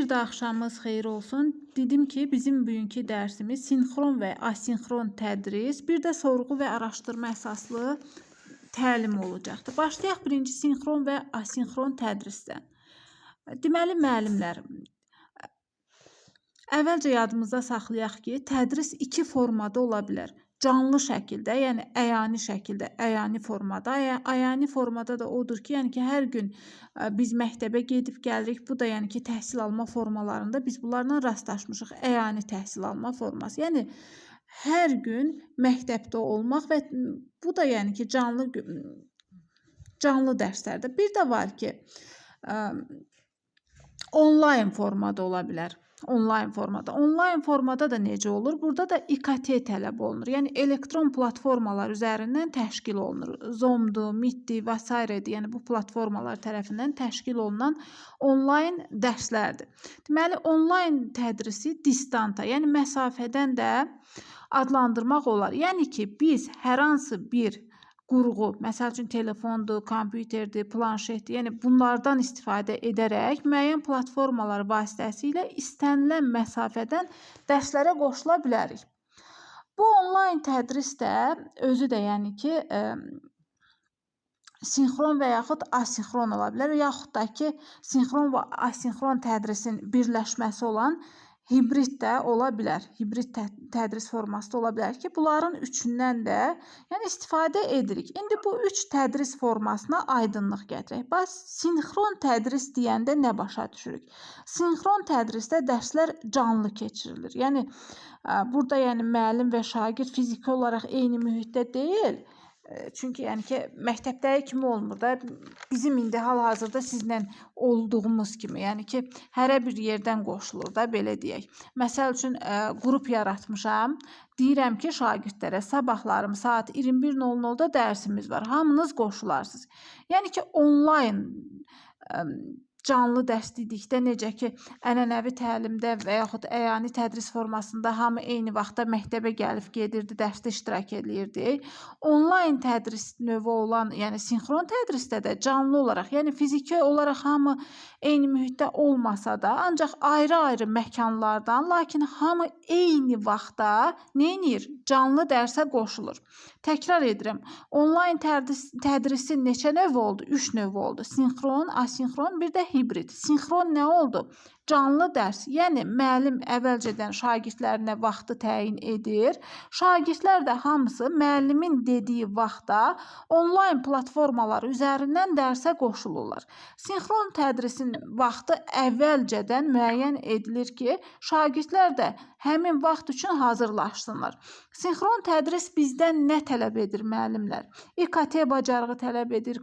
Bir də axşamınız xeyir olsun. Dedim ki, bizim bugünkü dərsimiz sinxron və asinxron tədris, bir də sorğu və araşdırma əsaslı təlim olacaqdır. Başlayaq birinci sinxron və asinxron tədrisdən. Deməli, müəllimlər, əvvəlcə yadımızda saxlayaq ki, tədris iki formada ola bilər. Canlı şəkildə, yəni əyani şəkildə, əyani formada. Əyani formada da odur ki, yəni ki, hər gün biz məktəbə gedib gəlirik. Bu da yəni ki, təhsil alma formalarında biz bunlarla rastlaşmışıq. Əyani təhsil alma forması. Yəni hər gün məktəbdə olmaq və bu da yəni ki, canlı dərslərdə. Bir də var ki, onlayn formada ola bilər. Onlayn formada da necə olur? Burada da İKT tələb olunur. Yəni elektron platformalar üzərindən təşkil olunur. Zoom-dur, Meet-dir və s. Yəni bu platformalar tərəfindən təşkil olunan onlayn dərslərdir. Deməli, onlayn tədrisi distanta, yəni məsafədən də adlandırmaq olar. Yəni ki, biz hər hansı bir qurğu, məsəl üçün telefondur, kompüterdir, planşetdir, yəni bunlardan istifadə edərək müəyyən platformalar vasitəsilə istənilən məsafədən dərslərə qoşula bilərik. Bu onlayn tədris də özü də yəni ki, sinxron və yaxud asinxron ola bilər, yaxud da ki, sinxron və asinxron tədrisin birləşməsi olan hibrid də ola bilər. Hibrid tədris forması da ola bilər ki, bunların üçündən də yəni istifadə edirik. İndi bu üç tədris formasına aydınlıq gətirək. Bax, sinxron tədris deyəndə nə başa düşürük? Sinxron tədrisdə dərslər canlı keçirilir. Yəni burada yəni müəllim və şagird fiziki olaraq eyni mühitdə deyil. Çünki yəni ki, məktəbdəki kimi olmur da. Bizim indi hal-hazırda sizlə olduğumuz kimi, yəni ki, hərə bir yerdən qoşulur da, belə deyək. Məsəl üçün, qrup yaratmışam. Deyirəm ki, şagirdlərə sabahlarım saat 21:00-da dərsimiz var. Hamınız qoşularsınız. Yəni ki, onlayn canlı dərs dedikdə necə ki, ənənəvi təlimdə və yaxud əyani tədris formasında hamı eyni vaxtda məktəbə gəlib gedirdi, dərsdə iştirak edirdi. Onlayn tədris növü olan, yəni sinxron tədrisdə də canlı olaraq, yəni fiziki olaraq hamı eyni mühitdə olmasa da, ancaq ayrı-ayrı məkanlardan, lakin hamı eyni vaxtda nə edir? Canlı dərsə qoşulur. Təkrar edirəm, onlayn tədrisin neçə növü oldu? 3 növü oldu. Sinxron, asinxron, bir də hibrid. Sinxron nə oldu? Canlı dərs, yəni müəllim əvvəlcədən şagirdlərinə vaxtı təyin edir. Şagirdlər də hamısı müəllimin dediyi vaxtda onlayn platformalar üzərindən dərsə qoşulurlar. Sinxron tədrisin vaxtı əvvəlcədən müəyyən edilir ki, şagirdlər də həmin vaxt üçün hazırlaşsınlar. Sinxron tədris bizdən nə tələb edir müəllimlər? İKT bacarığı tələb edir,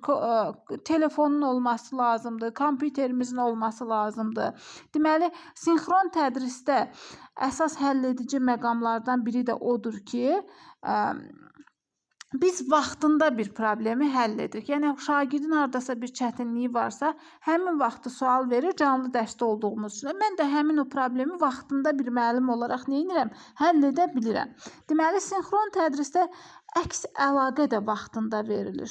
telefonun olması lazımdır, kompüterimizin olması lazımdır. Deməli, sinxron tədrisdə əsas həll edici məqamlardan biri də odur ki, biz vaxtında bir problemi həll edirik. Yəni, şagirdin haradasa bir çətinliyi varsa, həmin vaxtı sual verir, canlı dərsdə olduğumuz üçün. Mən də həmin o problemi vaxtında bir müəllim olaraq nə edirəm? Həll edə bilirəm. Deməli, sinxron tədrisdə əks əlaqə də vaxtında verilir,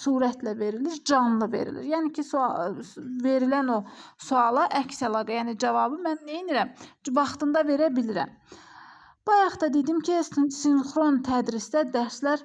surətlə verilir, canlı verilir. Yəni ki, verilən o suala əks əlaqə, yəni cavabı mən nə edirəm? Vaxtında verə bilirəm. Bayaq da dedim ki, sinxron tədrisdə dərslər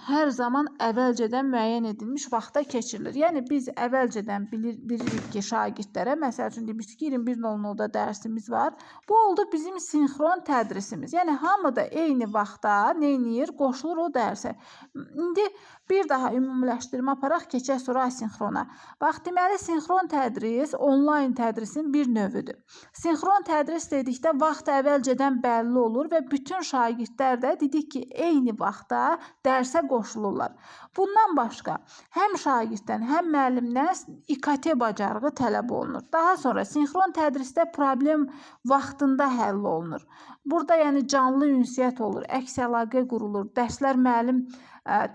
hər zaman əvvəlcədən müəyyən edilmiş vaxtda keçirilir. Yəni, biz əvvəlcədən bilirik ki, şagirdlərə, məsəl üçün demişdik ki, 21:00-da dərsimiz var. Bu oldu bizim sinxron tədrisimiz. Yəni, hamı da eyni vaxtda nə edir? Qoşulur o dərsə. İndi bir daha ümumiləşdirmə aparaq, keçək sonra asinxrona. Bax, deməli, sinxron tədris onlayn tədrisin bir növüdür. Sinxron tədris dedikdə vaxt əvvəlcədən bəlli olur və bütün şagirdlər də dedik ki, eyni vaxtda dərsə qoşulurlar. Bundan başqa, həm şagirddən, həm müəllimdən İKT bacarığı tələb olunur. Daha sonra sinxron tədrisdə problem vaxtında həll olunur. Burada yəni canlı ünsiyyət olur, əks əlaqə qurulur. Dərslər müəllim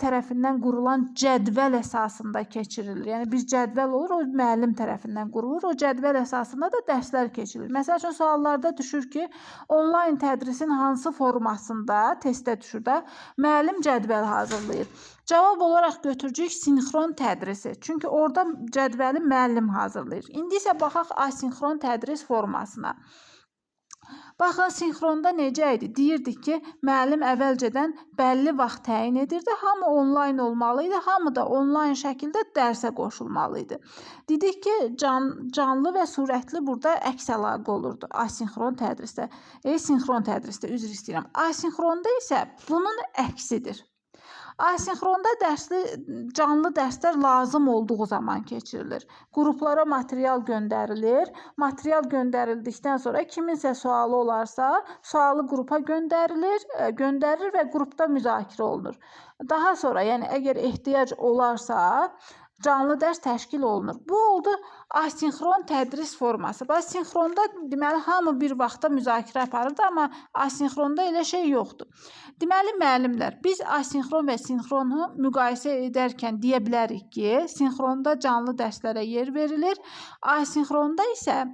tərəfindən qurulan cədvəl əsasında keçirilir. Yəni bir cədvəl olur, o müəllim tərəfindən qurulur. O cədvəl əsasında da dərslər keçirilir. Məsəl üçün suallarda düşür ki, onlayn tədrisin hansı formasında testdə düşür də müəllim cədvəl hazırlayır. Cavab olaraq götürəcəyik sinxron tədrisi. Çünki orada cədvəli müəllim hazırlayır. İndi isə baxaq asinxron tədris formasına. Baxın, sinxronda necə idi? Deyirdik ki, müəllim əvvəlcədən bəlli vaxt təyin edirdi. Hamı onlayn olmalı idi, hamı da onlayn şəkildə dərsə qoşulmalı idi. Dedik ki, canlı və surətli burada əks əlaqə olurdu asinxron tədrisdə. Sinxron tədrisdə, üzr istəyirəm. Asinxronda isə bunun əksidir. Asinxronda canlı dərslər lazım olduğu zaman keçirilir. Qruplara material göndərilir. Material göndərildikdən sonra kiminsə sualı olarsa, sualı qrupa göndərilir və qrupda müzakirə olunur. Daha sonra, yəni əgər ehtiyac olarsa, canlı dərs təşkil olunur. Bu oldu asinxron tədris forması. Sinxronda deməli hamı bir vaxtda müzakirə aparırdı, amma asinxronda elə şey yoxdur. Deməli müəllimlər, biz asinxron və sinxronu müqayisə edərkən deyə bilərik ki, sinxronda canlı dərslərə yer verilir, asinxronda isə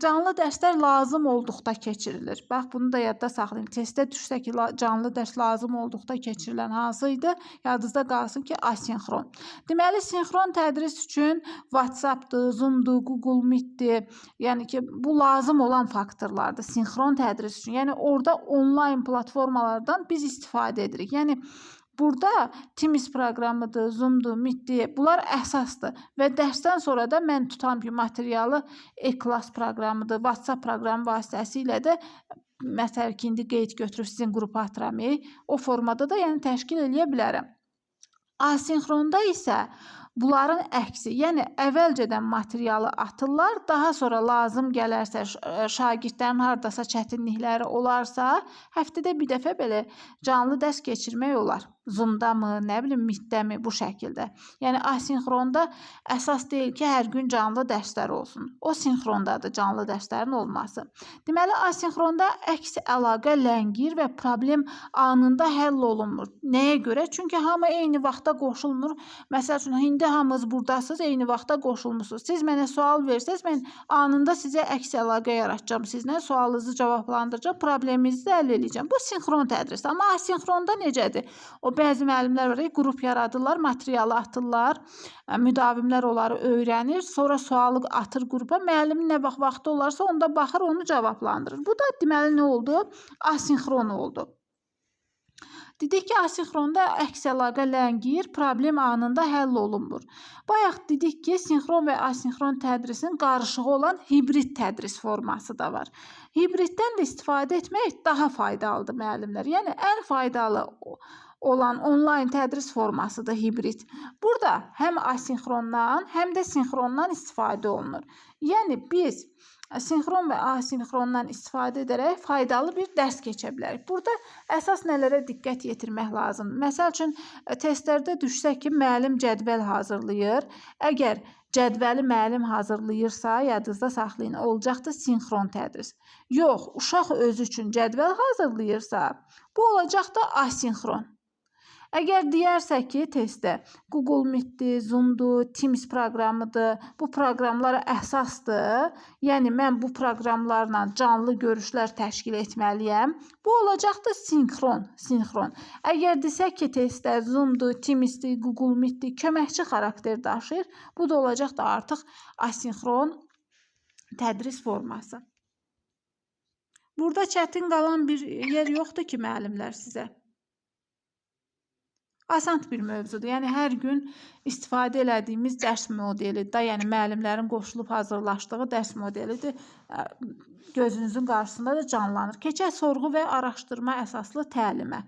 canlı dərslər lazım olduqda keçirilir. Bax, bunu da yadda saxlayın. Testdə düşsə ki, canlı dərs lazım olduqda keçirilən hansı idi? Yadınızda qalsın ki, asinxron. Deməli, sinxron tədris üçün WhatsApp-dır, Zoom-dur, Google Meet-dir. Yəni ki, bu lazım olan faktorlardır sinxron tədris üçün. Yəni, orada onlayn platformalardan biz istifadə edirik. Yəni, burada Teams proqramıdır, Zoom-dur, Meet-dir. Bunlar əsasdır və dərsdən sonra da mən tutam ki, materialı e-class proqramıdır, WhatsApp proqramı vasitəsilə də məsəl ki, indi qeyd götürüb sizin qrupa atıram, o formada da yəni təşkil edə bilərəm. Asinxronda isə bunların əksi, yəni əvvəlcədən materialı atırlar, daha sonra lazım gələrsə, şagirdlərin hardasa çətinlikləri olarsa, həftədə bir dəfə belə canlı dərs keçirmək olar. Zoom-da mı, nə bilim, Meet-dəmi, bu şəkildə. Yəni, asinxronda əsas deyil ki, hər gün canlı dərslər olsun. O, sinxrondadır canlı dərslərin olması. Deməli, asinxronda əks əlaqə ləngir və problem anında həll olunmur. Nəyə görə? Çünki hamı eyni vaxtda qoşulmur. Məsəl üçün, indi hamınız buradasınız, eyni vaxtda qoşulmursunuz. Siz mənə sual versəz, mən anında sizə əks əlaqə yaratacağım. Sizlə sualınızı cavablandıracağım, probleminizi də həll edəcəm. Bu, sinxron tədris. Amma asinxronda necədir? O, bəzi müəllimlər var, qrup yaradırlar, materialı atırlar, müdavimlər onları öyrənir, sonra sualı atır qrupa, müəllimin nə vaxtı olarsa onda baxır, onu cavablandırır. Bu da deməli nə oldu? Asinxron oldu. Dedik ki, asinxronda əks əlaqə ləngir, problem anında həll olunmur. Bayaq dedik ki, sinxron və asinxron tədrisin qarışığı olan hibrid tədris forması da var. Hibriddən də istifadə etmək daha faydalıdır müəllimlər. Yəni, ən faydalı olan onlayn tədris formasıdır hibrid. Burada həm asinxrondan, həm də sinxrondan istifadə olunur. Yəni, biz sinxron və asinxrondan istifadə edərək faydalı bir dərs keçə bilərik. Burada əsas nələrə diqqət yetirmək lazımdır? Məsəl üçün, testlərdə düşsə ki, müəllim cədvəl hazırlayır. Əgər cədvəli müəllim hazırlayırsa, yadınızda saxlayın, olacaqdır sinxron tədris. Yox, uşaq özü üçün cədvəl hazırlayırsa, bu olacaqdır asinxron. Əgər deyərsək ki, testdə Google Meet-dir, Zoom-dur, Teams proqramıdır, bu proqramlar əsasdır, yəni mən bu proqramlarla canlı görüşlər təşkil etməliyəm, bu olacaqdır sinxron. Əgər desək ki, testdə Zoom-dur, Teams-dir, Google Meet-dir, köməkçi xarakter daşıyır, bu da olacaqdır artıq asinxron tədris forması. Burada çətin qalan bir yer yoxdur ki, müəllimlər sizə. Asan bir mövzudur. Yəni, hər gün istifadə elədiyimiz dərs modelidir. Yəni, müəllimlərin qoşulub hazırlaşdığı dərs modelidir. Gözünüzün qarşısında da canlanır. Keçək sorğu və araşdırma əsaslı təlimə.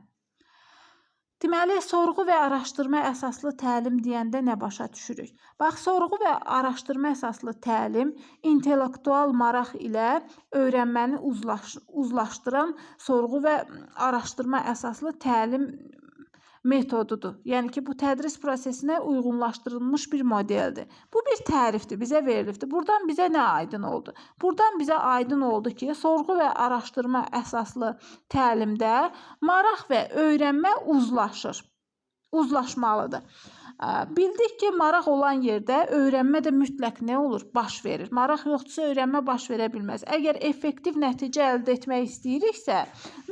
Deməli, sorğu və araşdırma əsaslı təlim deyəndə nə başa düşürük? Bax, sorğu və araşdırma əsaslı təlim intellektual maraq ilə öyrənməni uzlaşdıran sorğu və araşdırma əsaslı təlim metodudur. Yəni ki, bu tədris prosesinə uyğunlaşdırılmış bir modeldir. Bu bir tərifdir, bizə verilibdir. Buradan bizə nə aydın oldu? Buradan bizə aydın oldu ki, sorğu və araşdırma əsaslı təlimdə maraq və öyrənmə uzlaşmalıdır. Bildik ki, maraq olan yerdə öyrənmə də mütləq nə olur? Baş verir. Maraq yoxdursa öyrənmə baş verə bilməz. Əgər effektiv nəticə əldə etmək istəyiriksə,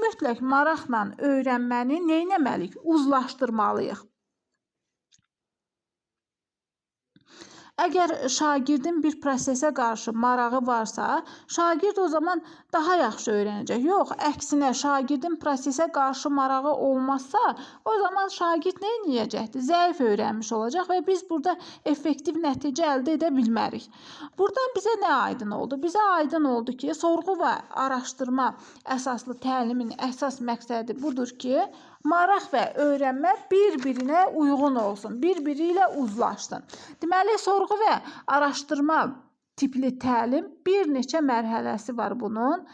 mütləq maraqla öyrənməni nə etməliyik? Uzlaşdırmalıyıq. Əgər şagirdin bir prosesə qarşı marağı varsa, şagird o zaman daha yaxşı öyrənəcək. Yox, əksinə şagirdin prosesə qarşı marağı olmazsa, o zaman şagird nə edəcəkdir? Zəif öyrənmiş olacaq və biz burada effektiv nəticə əldə edə bilmərik. Buradan bizə nə aydın oldu? Bizə aydın oldu ki, sorğu və araşdırma əsaslı təlimin əsas məqsədi budur ki, maraq və öyrənmə bir-birinə uyğun olsun, bir-biri ilə uzlaşsın. Deməli, sorğu və araşdırma tipli təlim bir neçə mərhələsi var bunun.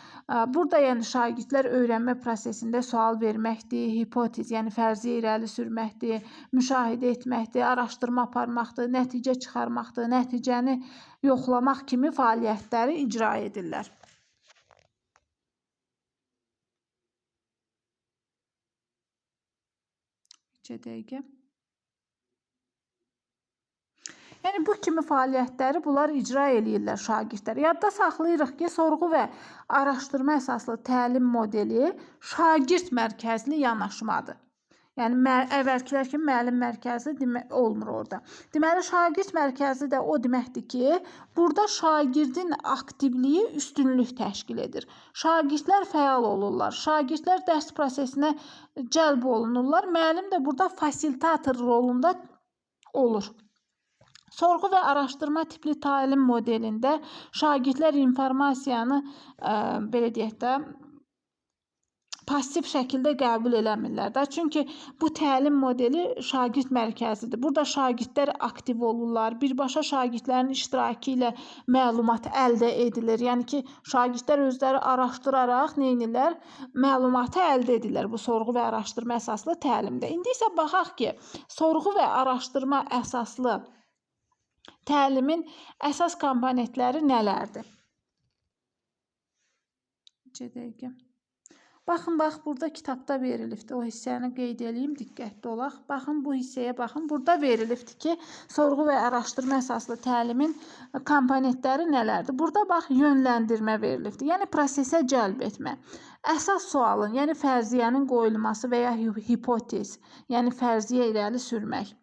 Burada yəni şagirdlər öyrənmə prosesində sual verməkdir, hipotez, yəni fərziyyə irəli sürməkdir, müşahidə etməkdir, araşdırma aparmaqdır, nəticə çıxarmaqdır, nəticəni yoxlamaq kimi fəaliyyətləri icra edirlər. Dəqiqə. Yəni, bu kimi fəaliyyətləri bunlar icra eləyirlər şagirdlər. Yadda saxlayırıq ki, sorğu və araşdırma əsaslı təlim modeli şagird mərkəzli yanaşmadır. Yəni, əvvəlkilər kimi müəllim mərkəzli olmur orada. Deməli, şagird mərkəzli də o deməkdir ki, burada şagirdin aktivliyi üstünlük təşkil edir. Şagirdlər fəal olurlar, şagirdlər dərs prosesinə cəlb olunurlar. Müəllim də burada fasilitator rolunda olur. Sorğu və araşdırma tipli təlim modelində şagirdlər informasiyanı, belə deyək də, pasiv şəkildə qəbul eləmirlər də. Çünki bu təlim modeli şagird mərkəzidir. Burada şagirdlər aktiv olurlar. Birbaşa şagirdlərin iştirakı ilə məlumat əldə edilir. Yəni ki, şagirdlər özləri araşdıraraq nə edirlər? Məlumatı əldə edirlər bu sorğu və araşdırma əsaslı təlimdə. İndi isə baxaq ki, sorğu və araşdırma əsaslı təlimin əsas komponentləri nələrdir? Dəqiqə. Baxın, bax, burada kitabda verilibdir. O hissəni qeyd edeyim, diqqətli olaq. Baxın, bu hissəyə baxın. Burada verilibdir ki, sorğu və araşdırma əsaslı təlimin komponentləri nələrdir? Burada, bax, yönləndirmə verilibdir. Yəni, prosesə cəlb etmə. Əsas sualın, yəni fərziyyənin qoyulması və ya hipotez, yəni fərziyyə irəli sürmək.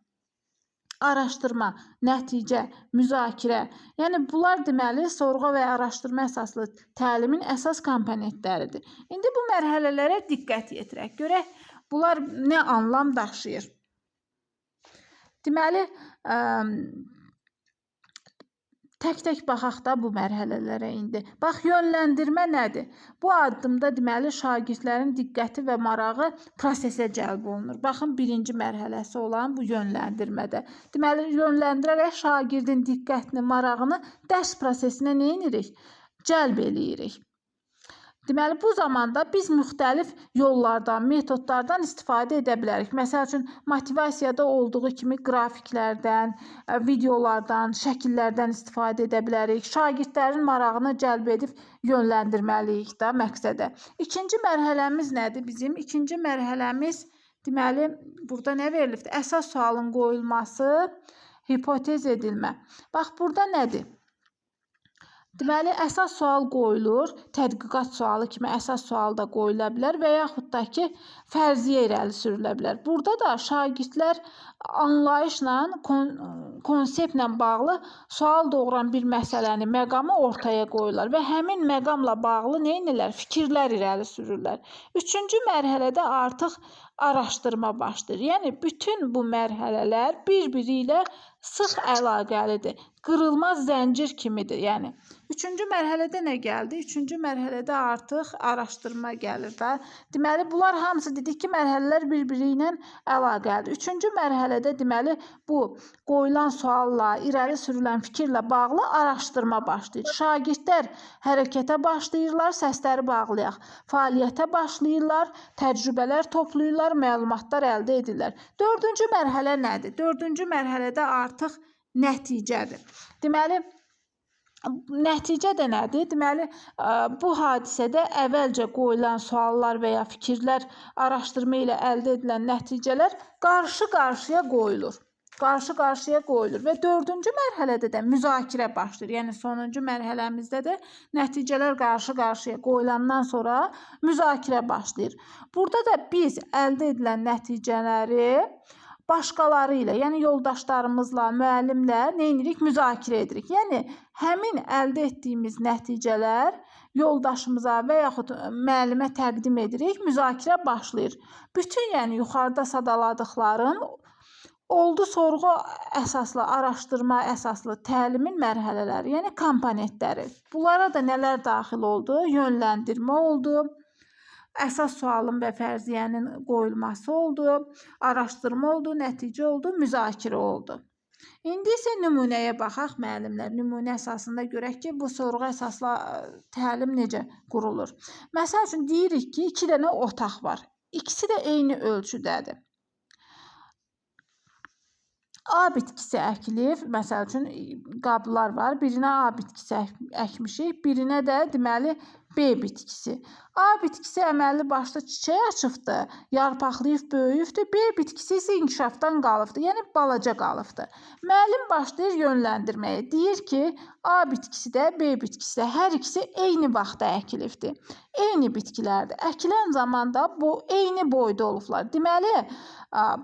Araşdırma, nəticə, müzakirə. Yəni, bunlar deməli, sorğu və araşdırma əsaslı təlimin əsas komponentləridir. İndi bu mərhələlərə diqqət yetirək. Görək, bunlar nə anlam daşıyır? Deməli, tək-tək baxaq da bu mərhələlərə indi. Bax, yönləndirmə nədir? Bu addımda deməli şagirdlərin diqqəti və marağı prosesə cəlb olunur. Baxın, birinci mərhələsi olan bu yönləndirmədə. Deməli, yönləndirərək şagirdin diqqətini, marağını dərs prosesinə nə edirik? Cəlb eləyirik. Deməli, bu zamanda biz müxtəlif yollardan, metodlardan istifadə edə bilərik. Məsəl üçün, motivasiyada olduğu kimi qrafiklərdən, videolardan, şəkillərdən istifadə edə bilərik. Şagirdlərin marağını cəlb edib yönləndirməliyik də məqsədə. İkinci mərhələmiz nədir bizim? İkinci mərhələmiz, deməli, burada nə verilibdir? Əsas sualın qoyulması, hipotez edilmə. Bax, burada nədir? Deməli, əsas sual qoyulur, tədqiqat sualı kimi əsas sual da qoyula bilər və yaxud da ki, fərziyyə irəli sürülə bilər. Burada da şagirdlər anlayışla, konseptlə bağlı sual doğuran bir məsələni, məqamı ortaya qoyurlar və həmin məqamla bağlı nə edirlər? Fikirlər irəli sürürlər. Üçüncü mərhələdə artıq araşdırma başlayır. Yəni, bütün bu mərhələlər bir-biri ilə sıx əlaqəlidir. qırılmaz zəncir kimidir. Yəni 3-cü mərhələdə nə gəldi? 3-cü mərhələdə artıq araşdırma gəlir də. Deməli bunlar hamısı dedik ki, mərhələlər bir-biri ilə əlaqəlidir. 3-cü mərhələdə deməli bu qoyulan sualla, irəli sürülən fikirlə bağlı araşdırma başlayır. Şagirdlər hərəkətə başlayırlar, səsləri bağlayaq. Fəaliyyətə başlayırlar, təcrübələr toplayırlar, məlumatlar əldə edirlər. 4-cü mərhələ nədir? 4-cü mərhələdə artıq nəticədir. Deməli, nəticə də nədir? Deməli, bu hadisədə əvvəlcə qoyulan suallar və ya fikirlər, araşdırma ilə əldə edilən nəticələr qarşı-qarşıya qoyulur. Qarşı-qarşıya qoyulur və 4-cü mərhələdə də müzakirə başlayır. Yəni, sonuncu mərhələmizdə də nəticələr qarşı-qarşıya qoyulandan sonra müzakirə başlayır. Burada da biz əldə edilən nəticələri başqaları ilə, yəni yoldaşlarımızla, müəllimlə nə edirik? Müzakirə edirik. Yəni, həmin əldə etdiyimiz nəticələr yoldaşımıza və yaxud müəllimə təqdim edirik, müzakirə başlayır. Bütün, yəni yuxarıda sadaladıqlarım oldu sorğu əsaslı, araşdırma əsaslı təlimin mərhələləri, yəni komponentləri. Bunlara da nələr daxil oldu? Yönləndirmə oldu. Əsas sualın və fərziyyənin qoyulması oldu, araşdırma oldu, nəticə oldu, müzakirə oldu. İndi isə nümunəyə baxaq müəllimlər. Nümunə əsasında görək ki, bu sorğu əsaslı təlim necə qurulur. Məsəl üçün deyirik ki, 2 dənə otaq var. İkisi də eyni ölçüdədir. A bitkisi əkilib, məsəl üçün qablar var. Birinə A bitkisi əkmişik, birinə də deməli B bitkisi. A bitkisi əməlli başlı çiçək açıbdı, yarpaqlayıb böyüyübdür. B bitkisi isə inkişafdan qalıbdır, yəni balaca qalıbdır. Müəllim başlayır yönləndirməyə. Deyir ki, A bitkisi də, B bitkisi də hər ikisi eyni vaxtda əkilibdir. Eyni bitkilərdir. Əkilən zamanda bu eyni boyda olublar. Deməli,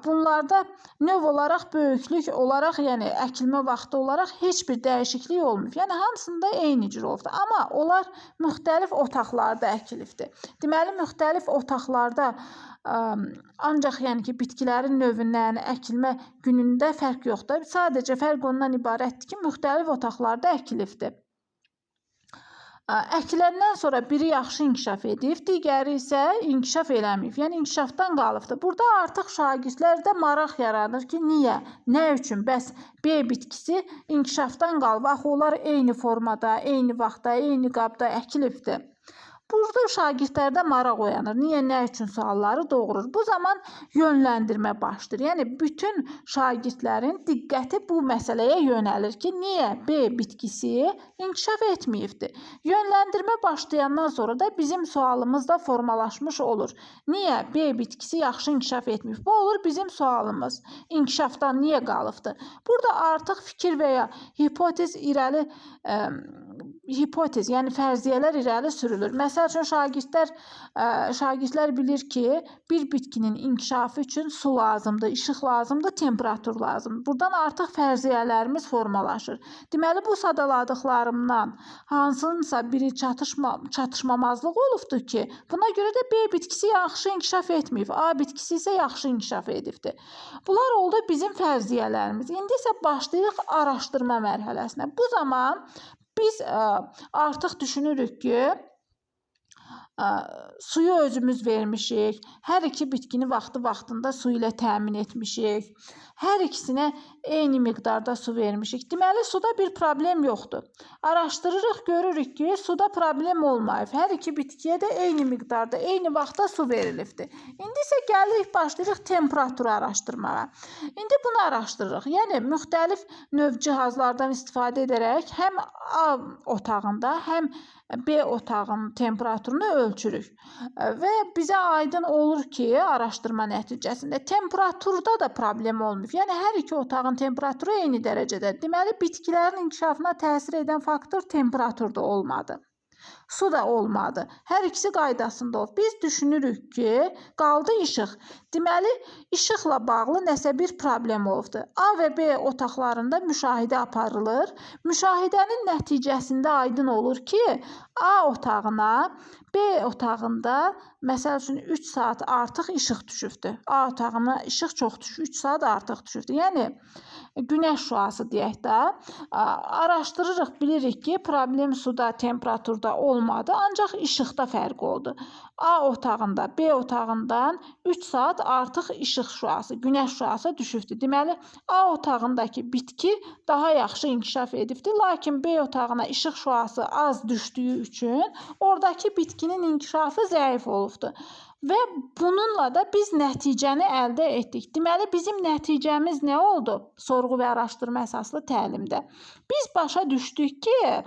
bunlarda növ olaraq, böyüklük olaraq, yəni əkilmə vaxtı olaraq heç bir dəyişiklik olmayıb. Yəni hamısında eyni cür olubdur. Amma onlar müxtəlif otaqlarda əkilibdir. Deməli, müxtəlif otaqlarda ancaq yəni ki, bitkilərin növündən, əkilmə günündə fərq yoxdur. Sadəcə fərq ondan ibarətdir ki, müxtəlif otaqlarda əkilibdir. Əkiləndən sonra biri yaxşı inkişaf edib, digəri isə inkişaf eləməyib. Yəni, inkişafdan qalıbdır. Burada artıq şagirdlərdə maraq yaranır ki, niyə? Nə üçün? Bəs B bitkisi inkişafdan qalıb. Axı, onlar eyni formada, eyni vaxtda, eyni qabda əkilibdir. Burada şagirdlərdə maraq oyanır. Niyə, nə üçün sualları doğurur. Bu zaman yönləndirmə başlayır. Yəni, bütün şagirdlərin diqqəti bu məsələyə yönəlir ki, niyə B bitkisi inkişaf etməyibdir. Yönləndirmə başlayandan sonra da bizim sualımız da formalaşmış olur. Niyə B bitkisi yaxşı inkişaf etməyib? Bu olur bizim sualımız. İnkişafdan niyə qalıbdır? Burada artıq fikir və ya hipotez irəli hipotez, yəni fərziyyələr irəli sürülür. Məsəl üçün, şagirdlər bilir ki, bir bitkinin inkişafı üçün su lazımdır, işıq lazımdır, temperatur lazımdır. Buradan artıq fərziyyələrimiz formalaşır. Deməli, bu sadaladıqlarımdan hansınsa biri çatışmamazlıq olubdur ki, buna görə də B bitkisi yaxşı inkişaf etməyib, A bitkisi isə yaxşı inkişaf edibdir. Bunlar oldu bizim fərziyyələrimiz. İndi isə başlayırıq araşdırma mərhələsinə. Bu zaman biz artıq düşünürük ki, suyu özümüz vermişik, hər iki bitkini vaxtında su ilə təmin etmişik, hər ikisinə eyni miqdarda su vermişik. Deməli, suda bir problem yoxdur. Araşdırırıq, görürük ki, suda problem olmayıb. Hər iki bitkiyə də eyni miqdarda, eyni vaxtda su verilibdir. İndi isə gəlirik, başlayırıq temperaturu araşdırmağa. İndi bunu araşdırırıq. Yəni, müxtəlif növ cihazlardan istifadə edərək həm A otağında, həm B otağının temperaturunu ölçürük və bizə aydın olur ki, araşdırma nəticəsində temperaturda da problem olmayıb. Yəni, hər iki otağın temperaturu eyni dərəcədə. Deməli, bitkilərin inkişafına təsir edən faktor temperaturda olmadı. Su da olmadı. Hər ikisi qaydasında olub. Biz düşünürük ki, qaldı işıq. Deməli, işıqla bağlı nəsə bir problem olubdur. A və B otaqlarında müşahidə aparılır. Müşahidənin nəticəsində aydın olur ki, A otağına B otağında məsəl üçün 3 saat artıq işıq düşübdür. A otağına işıq çox düşüb, 3 saat artıq düşübdür. Yəni, günəş şüası deyək də, araşdırırıq, bilirik ki, problem suda, temperaturda olmadı, ancaq işıqda fərq oldu. A otağında B otağından 3 saat artıq işıq şüası, günəş şüası düşübdür. Deməli, A otağındakı bitki daha yaxşı inkişaf edibdir, lakin B otağına işıq şüası az düşdüyü üçün oradakı bitkinin inkişafı zəif olubdur. Və bununla da biz nəticəni əldə etdik. Deməli, bizim nəticəmiz nə oldu? Sorğu və araşdırma əsaslı təlimdə. Biz başa düşdük ki,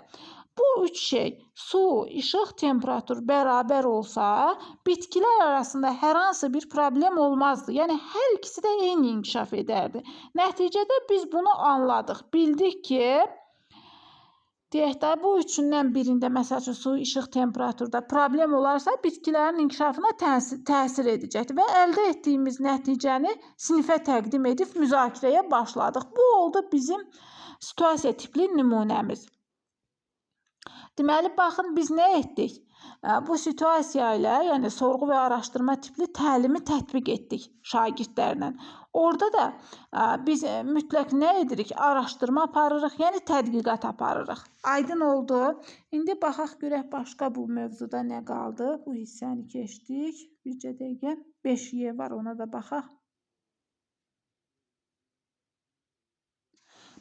bu üç şey, su, işıq, temperatur bərabər olsa, bitkilər arasında hər hansı bir problem olmazdı. Yəni, hər ikisi də eyni inkişaf edərdi. Nəticədə biz bunu anladıq. Bildik ki, deyək də, bu üçündən birində, məsəl üçün, su, işıq, temperaturda problem olarsa, bitkilərin inkişafına təsir edəcəkdir və əldə etdiyimiz nəticəni sinifə təqdim edib müzakirəyə başladıq. Bu oldu bizim situasiya tipli nümunəmiz. Deməli, baxın, biz nə etdik? Bu situasiya ilə, yəni sorğu və araşdırma tipli təlimi tətbiq etdik şagirdlərlə. Orada da biz mütləq nə edirik? Araşdırma aparırıq, yəni tədqiqat aparırıq. Aydın oldu. İndi baxaq görək başqa bu mövzuda nə qaldı? Bu hissəni keçdik. Bircə dəqiqə 5Y var, ona da baxaq.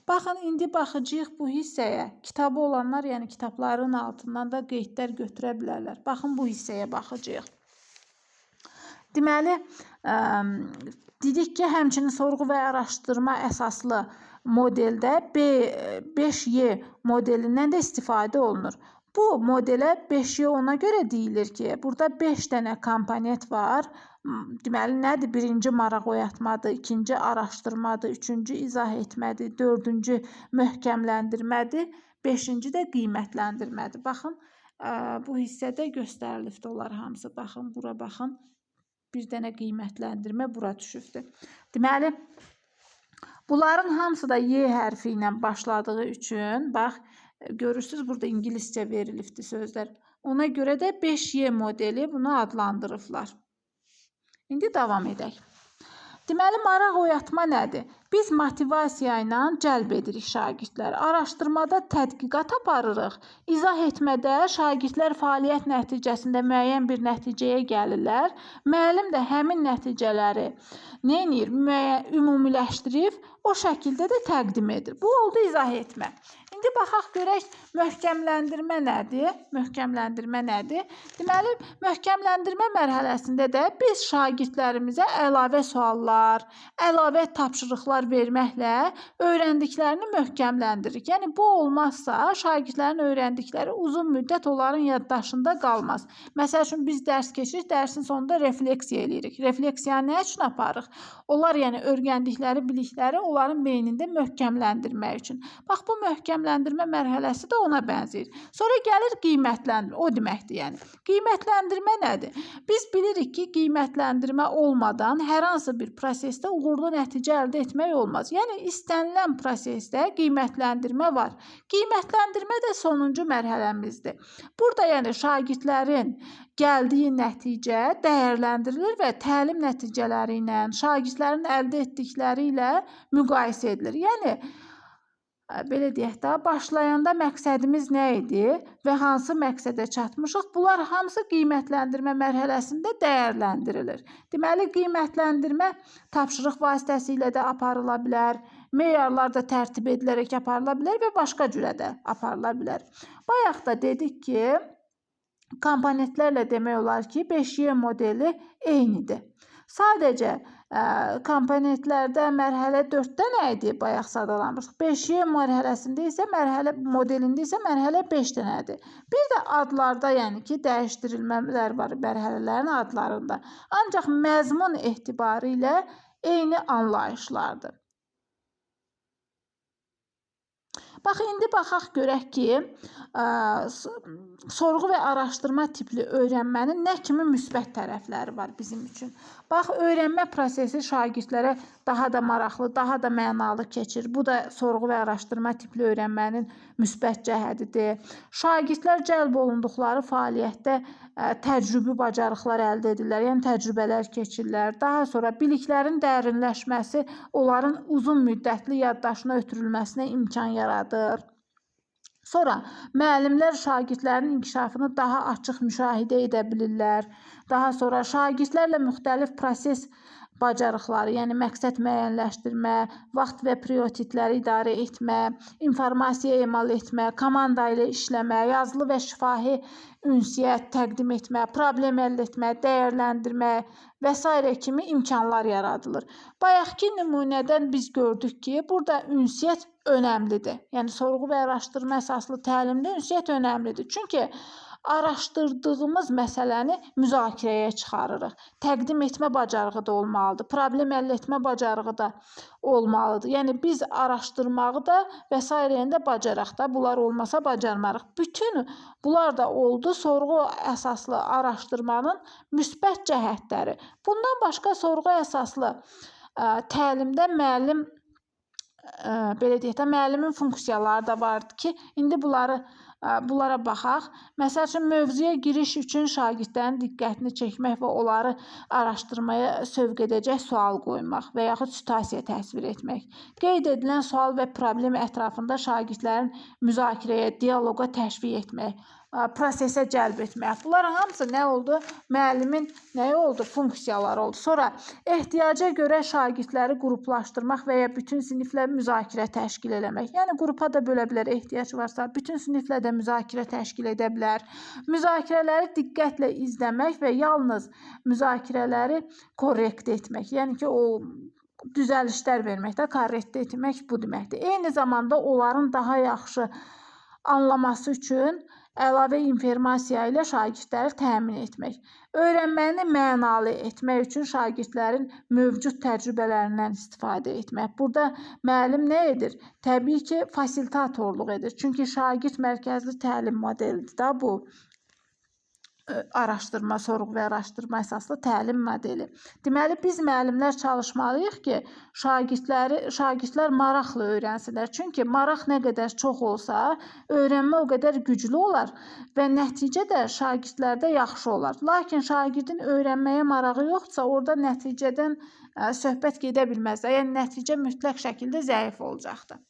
Baxın, indi baxacağıq bu hissəyə. Kitabı olanlar, yəni kitabların altından da qeydlər götürə bilərlər. Baxın, bu hissəyə baxacağıq. Deməli, dedik ki, həmçinin sorğu və araşdırma əsaslı modeldə 5Y modelindən də istifadə olunur. Bu modelə 5Y ona görə deyilir ki, burada 5 dənə komponent var. Deməli, nədir? Birinci maraq oyatmadır, ikinci araşdırmadır, üçüncü izah etmədir, dördüncü möhkəmləndirmədir, beşinci də qiymətləndirmədir. Baxın, bu hissədə göstərilibdir onlar hamısı. Baxın, bura baxın. Bir dənə qiymətləndirmə bura düşübdür. Deməli, bunların hamısı da Y hərfi ilə başladığı üçün, bax, görürsünüz, burada ingiliscə verilibdir sözlər. Ona görə də 5Y modeli bunu adlandırıblar. İndi davam edək. Deməli, maraq oyatma nədir? Biz motivasiya ilə cəlb edirik şagirdləri. Araşdırmada tədqiqat aparırıq. İzah etmədə şagirdlər fəaliyyət nəticəsində müəyyən bir nəticəyə gəlirlər. Müəllim də həmin nəticələri nə edir? Ümumiləşdirib, o şəkildə də təqdim edir. Bu oldu izah etmə. İndi baxaq görək, möhkəmləndirmə nədir? Möhkəmləndirmə nədir? Deməli, möhkəmləndirmə mərhələsində də biz şagirdlərimizə əlavə suallar, əlavə tapşırıqlar verməklə öyrəndiklərini möhkəmləndiririk. Yəni, bu olmazsa, şagirdlərin öyrəndikləri uzun müddət onların yaddaşında qalmaz. Məsəl üçün, biz dərs keçirik, dərsin sonunda refleksiya eləyirik. Refleksiya nə üçün aparırıq? Onlar, yəni, öyrəndikləri bilikləri onların beynində möhkəmləndirmək üçün. Bax, bu möhkəmləndirmə mərhələsi də ona bənzəyir. Sonra gəlir qiymətləndirmə, o deməkdir, yəni. Qiymətləndirmə nədir? Biz bilirik ki, qiymətləndirmə olmadan hər hansı bir prosesdə uğurlu nəticə əldə etmək olmaz. Yəni, istənilən prosesdə qiymətləndirmə var. Qiymətləndirmə də sonuncu mərhələmizdir. Burada, yəni, şagirdlərin gəldiyi nəticə dəyərləndirilir və təlim nəticələri ilə, şagirdlərin əldə etdikləri ilə müqayisə edilir. Yəni, belə deyək də, başlayanda məqsədimiz nə idi və hansı məqsədə çatmışıq? Bunlar hamısı qiymətləndirmə mərhələsində dəyərləndirilir. Deməli, qiymətləndirmə tapşırıq vasitəsilə də aparıla bilər, meyarlar da tərtib edilərək aparıla bilər və başqa cürə də aparıla bilər. Bayaq da dedik ki, komponentlərlə demək olar ki, 5Y modeli eynidir. Sadəcə komponentlərdə mərhələ 4 dənə idi, bayaq sadalanmışıq. 5Y mərhələsində isə, modelində isə mərhələ 5 dənədir. Bir də adlarda, yəni ki, dəyişdirilmələr var mərhələlərin adlarında. Ancaq məzmun etibarı ilə eyni anlayışlardır. Bax, indi baxaq görək ki, sorğu və araşdırma tipli öyrənmənin nə kimi müsbət tərəfləri var bizim üçün. Bax, öyrənmə prosesi şagirdlərə daha da maraqlı, daha da mənalı keçir. Bu da sorğu və araşdırma tipli öyrənmənin müsbət cəhətidir. Şagirdlər cəlb olunduqları fəaliyyətdə təcrübi bacarıqlar əldə edirlər, yəni təcrübələr keçirlər. Daha sonra biliklərin dərinləşməsi onların uzun müddətli yaddaşına ötürülməsinə imkan yaradır. Sonra müəllimlər şagirdlərin inkişafını daha açıq müşahidə edə bilirlər. Daha sonra şagirdlərlə müxtəlif proses bacarıqları, yəni məqsəd müəyyənləşdirmə, vaxt və prioritetləri idarə etmə, informasiya emal etmə, komanda ilə işləmə, yazılı və şifahi ünsiyyət təqdim etmə, problem əldə etmə, dəyərləndirmə və s. kimi imkanlar yaradılır. Bayaqki nümunədən biz gördük ki, burada ünsiyyət önəmlidir. Yəni, sorğu və araşdırma əsaslı təlimdə ünsiyyət önəmlidir. Çünki araşdırdığımız məsələni müzakirəyə çıxarırıq. Təqdim etmə bacarığı da olmalıdır. Problem əldə etmə bacarığı da olmalıdır. Yəni, biz araşdırmağı da və s. də bacaraq da. Bunlar olmasa bacarmarıq. Bütün bunlar da oldu sorğu əsaslı araşdırmanın müsbət cəhətləri. Bundan başqa sorğu əsaslı təlimdə müəllim belə deyək də, müəllimin funksiyaları da vardır ki, indi bunlara baxaq. Məsəl üçün, mövzuya giriş üçün şagirdlərin diqqətini çəkmək və onları araşdırmaya sövq edəcək sual qoymaq və yaxud situasiya təsvir etmək. Qeyd edilən sual və problem ətrafında şagirdlərin müzakirəyə, dialoqa təşviq etmək, prosesə cəlb etmək. Bunların hamısı nə oldu? Müəllimin nəyi oldu? Funksiyaları oldu. Sonra ehtiyaca görə şagirdləri qruplaşdırmaq və ya bütün siniflə müzakirə təşkil eləmək. Yəni, qrupa da bölə bilər, ehtiyac varsa, bütün siniflə də müzakirə təşkil edə bilər. Müzakirələri diqqətlə izləmək və yalnız müzakirələri korrekt etmək. Yəni ki, o düzəlişlər verməkdə, korrekt etmək bu deməkdir. Eyni zamanda onların daha yaxşı anlaması üçün əlavə informasiya ilə şagirdləri təmin etmək. Öyrənməni mənalı etmək üçün şagirdlərin mövcud təcrübələrindən istifadə etmək. Burada müəllim nə edir? Təbii ki, fasilitatorluq edir. Çünki şagird mərkəzli təlim modelidir da bu. Araşdırma, sorğu və araşdırma əsaslı təlim modeli. Deməli, biz müəllimlər çalışmalıyıq ki, şagirdlər maraqla öyrənsinlər. Çünki maraq nə qədər çox olsa, öyrənmə o qədər güclü olar və nəticə də şagirdlərdə yaxşı olar. Lakin şagirdin öyrənməyə marağı yoxdursa, orada nəticədən söhbət gedə bilməz. Yəni, nəticə mütləq şəkildə zəif olacaqdır.